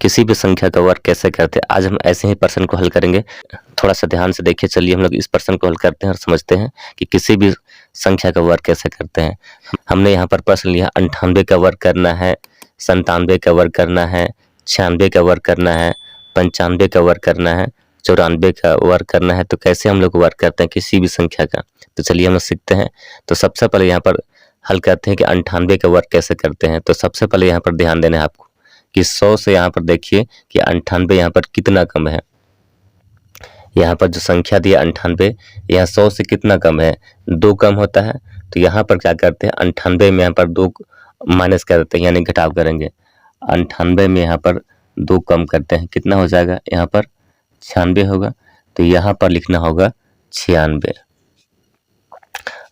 किसी भी संख्या का वर्ग कैसे करते हैं, आज हम ऐसे ही प्रश्न को हल करेंगे। थोड़ा सा ध्यान से देखिए, चलिए हम लोग इस प्रश्न को हल करते हैं और समझते हैं कि किसी भी संख्या का वर्ग कैसे करते हैं। हमने यहाँ पर प्रश्न लिया 98 का वर्ग करना है, 97 का वर्ग करना है, 96 का वर्ग करना है, 95 का वर्ग करना है, 94 का वर्ग करना है। तो कैसे हम लोग वर्ग करते हैं किसी भी संख्या का, तो चलिए हम लोग सीखते हैं। तो सबसे पहले यहाँ पर हल करते हैं कि 98 का वर्ग कैसे करते हैं। तो सबसे पहले यहाँ पर ध्यान देना है आपको कि 100 से यहाँ पर देखिए कि 98 यहाँ पर कितना कम है। यहाँ पर जो संख्या दी है 98, यहाँ 100 से कितना कम है, 2 कम होता है। तो यहाँ पर क्या करते हैं 98 में यहाँ पर 2 माइनस कर देते हैं, यानी घटाव करेंगे। 98 में यहाँ पर 2 कम करते हैं, कितना हो जाएगा, यहाँ पर 96 होगा। तो यहाँ पर लिखना होगा 96।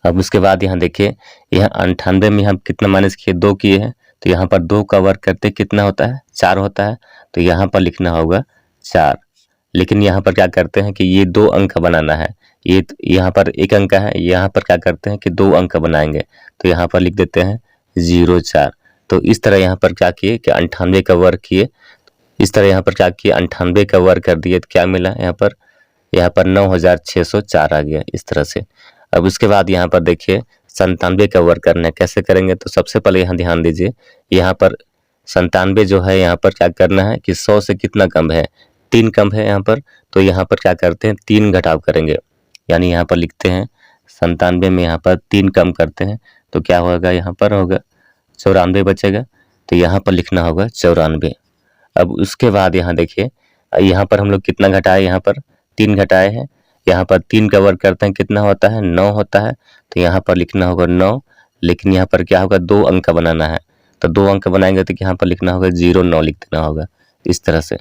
अब उसके बाद यहाँ देखिए, यहाँ 98 में हम कितना माइनस किए, 2 किए हैं। तो यहाँ पर 2 का वर्ग करते कितना होता है, 4 होता है। तो यहाँ पर लिखना होगा 4। लेकिन यहाँ पर क्या करते हैं कि ये 2 अंक बनाना है, ये यहाँ पर 1 अंक है, यहाँ पर क्या करते हैं कि 2 अंक बनाएंगे। तो यहाँ पर लिख देते हैं 04। तो इस तरह यहाँ पर क्या किए कि 98 का वर्ग किए। इस तरह यहाँ पर क्या किए, 98 का वर्ग कर दिए। तो क्या मिला यहाँ पर 9604 आ गया इस तरह से। अब उसके बाद यहाँ पर देखिए 97 का वर्ग करना है, कैसे करेंगे। तो सबसे पहले यहाँ ध्यान दीजिए, यहाँ पर 97 जो है यहाँ पर क्या करना है कि 100 से कितना कम है, 3 कम है यहाँ पर। तो यहाँ पर क्या करते हैं 3 घटाव करेंगे, यानी यहाँ पर लिखते हैं 97 में यहाँ पर 3 कम करते हैं। तो क्या होगा, यहाँ पर होगा 94 बचेगा। तो यहाँ पर लिखना होगा 94। अब उसके बाद यहाँ देखिए, यहाँ पर हम लोग कितना घटाए, यहाँ पर 3 घटाए हैं। यहाँ पर 3 का वर्ग करते हैं, कितना होता है, 9 होता है। तो यहाँ पर लिखना होगा 9। लेकिन यहाँ पर क्या होगा, 2 अंक बनाना है। तो 2 अंक बनाएंगे तो यहाँ पर लिखना होगा 09 लिख देना होगा इस तरह से।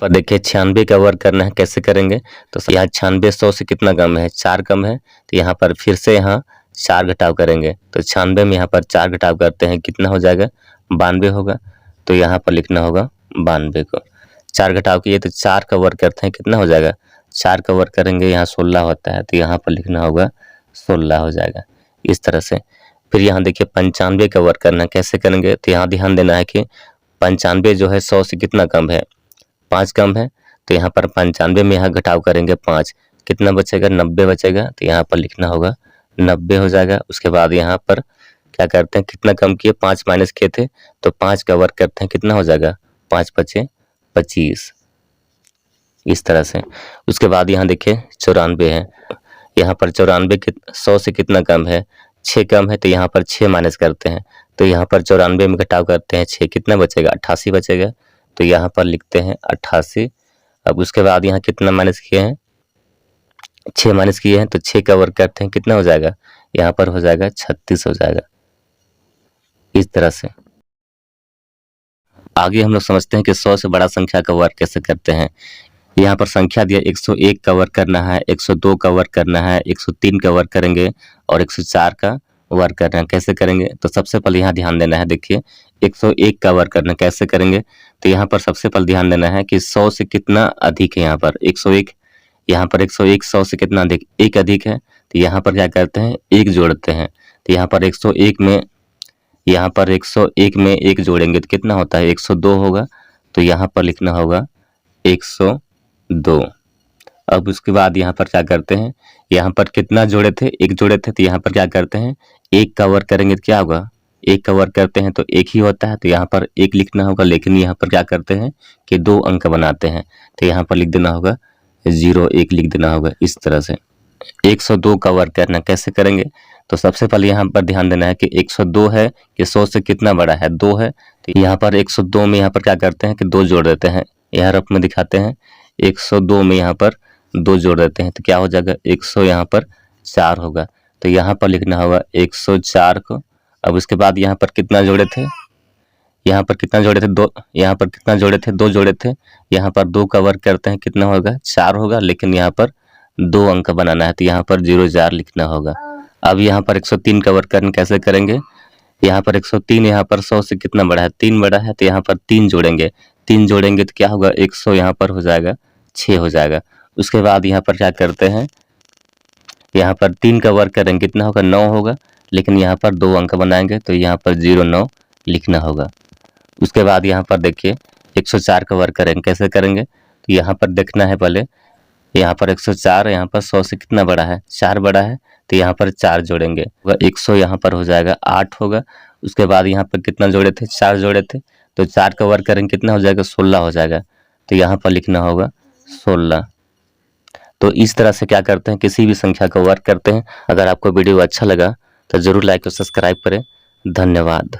पर देखिए 96 का वर्ग करना है, कैसे करेंगे। तो यहाँ 96 100 से कितना कम है, 4 कम है। तो यहाँ पर फिर से यहाँ 4 घटाव करेंगे। तो 96 में यहाँ पर 4 घटाव करते हैं, कितना हो जाएगा, 92 होगा। तो यहाँ पर लिखना होगा 92 को। 4 घटाव किए तो 4 का वर्ग करते हैं, कितना हो जाएगा, 4 का वर्ग करेंगे, यहाँ 16 होता है। तो यहाँ पर लिखना होगा 16 हो जाएगा इस तरह से। फिर यहाँ देखिए 95 का वर्ग करना है, कैसे करेंगे। तो यहाँ ध्यान देना है कि 95 जो है 100 से कितना कम है, 5 कम है। तो यहाँ पर 95 में यहाँ घटाव करेंगे 5, कितना बचेगा, 90 बचेगा। तो यहाँ पर लिखना होगा 90 हो जाएगा। उसके बाद यहाँ पर क्या करते हैं, कितना कम किए, 5 माइनस किए थे। तो 5 का वर्ग करते हैं, कितना हो जाएगा, 5 पचे 25 इस तरह से। उसके बाद यहाँ देखिए 94 है, यहाँ पर 94 के 100 से कितना कम है, 6 कम है। तो यहाँ पर 6 माइनस करते हैं। तो यहाँ पर 94 में घटाव करते हैं 6, कितना बचेगा, 88 बचेगा। तो यहाँ पर लिखते हैं 88। अब उसके बाद यहाँ कितना माइनस किए हैं, 6 माइनस किए हैं। तो 6 का वर्ग करते हैं, कितना हो जाएगा, यहाँ पर हो जाएगा 36 हो जाएगा इस तरह से। आगे हम लोग समझते हैं कि 100 से बड़ा संख्या का वर्ग कैसे करते हैं। यहाँ पर संख्या दिया 101 का वर्ग करना है, 102 का वर्ग करना है, 103 का वर्ग करेंगे और 104 का वर्ग करना है, कैसे करेंगे। तो सबसे पहले यहाँ ध्यान देना है, देखिए 101 का वर्ग करना कैसे करेंगे। तो यहाँ पर सबसे पहले ध्यान देना है कि 100 से कितना अधिक है, यहाँ पर 101, यहाँ पर 101 100 से कितना अधिक, 1 अधिक है। तो यहाँ पर क्या करते हैं, 1 जोड़ते हैं। तो यहाँ पर 101 में, यहाँ पर 101 में 1 जोड़ेंगे तो कितना होता है, 102 होगा। तो यहाँ पर लिखना होगा 102। अब उसके बाद यहाँ पर क्या करते हैं, यहाँ पर कितना जोड़े थे, 1 जोड़े थे। तो यहाँ पर क्या करते हैं, 1 का वर्ग करेंगे तो क्या होगा, 1 का वर्ग करते हैं तो 1 ही होता है। तो यहाँ पर 1 लिखना होगा। लेकिन यहाँ पर क्या करते हैं कि 2 अंक बनाते हैं। तो यहाँ पर लिख देना होगा 01 लिख देना होगा इस तरह से। 102 का वर्ग करना कैसे करेंगे। तो सबसे पहले यहाँ पर ध्यान देना है कि 102 है कि 100 से कितना बड़ा है, 2 है। तो यहाँ पर 102 में यहाँ पर क्या करते हैं कि 2 जोड़ देते हैं, यहाँ रफ में दिखाते हैं। 102 में यहाँ पर 2 जोड़ देते हैं तो क्या हो जाएगा, 100 यहाँ पर 4 होगा। तो यहाँ पर लिखना होगा 104 को। अब उसके बाद यहाँ पर कितना जोड़े थे, यहाँ पर कितना जोड़े थे, 2, यहाँ पर कितना जोड़े थे, 2 जोड़े थे। यहाँ पर 2 का वर्ग करते हैं, कितना होगा, 4 होगा। लेकिन यहाँ पर 2 अंक बनाना है। तो यहाँ पर 04 लिखना होगा। अब यहाँ पर 103 का वर्ग करना कैसे करेंगे। यहाँ पर 103, यहाँ पर 100 से कितना बड़ा है, 3 बड़ा है। तो यहाँ पर 3 जोड़ेंगे, 3 जोड़ेंगे तो क्या होगा, 100 यहाँ पर हो जाएगा 6 हो जाएगा। उसके बाद यहाँ पर क्या करते हैं, यहाँ पर 3 का वर्ग करेंगे, कितना होगा, 9 होगा। लेकिन यहाँ पर 2 अंक बनाएंगे तो यहाँ पर 09 लिखना होगा। उसके बाद यहाँ पर देखिए 104 का वर्क करेंगे। कैसे करेंगे, तो यहाँ पर देखना है पहले, यहाँ पर 104, यहाँ पर 100 से कितना बड़ा है, 4 बड़ा है, तो यहाँ पर 4 जोड़ेंगे, वह 100 यहाँ पर हो जाएगा 8 होगा। उसके बाद यहाँ पर कितना जोड़े थे, 4 जोड़े थे, तो 4 का वर्क करेंगे कितना हो जाएगा, 16 हो जाएगा। तो यहाँ पर लिखना होगा 16। तो इस तरह से क्या करते हैं, किसी भी संख्या का वर्क करते हैं। अगर आपको वीडियो अच्छा लगा तो ज़रूर लाइक और सब्सक्राइब करें। धन्यवाद।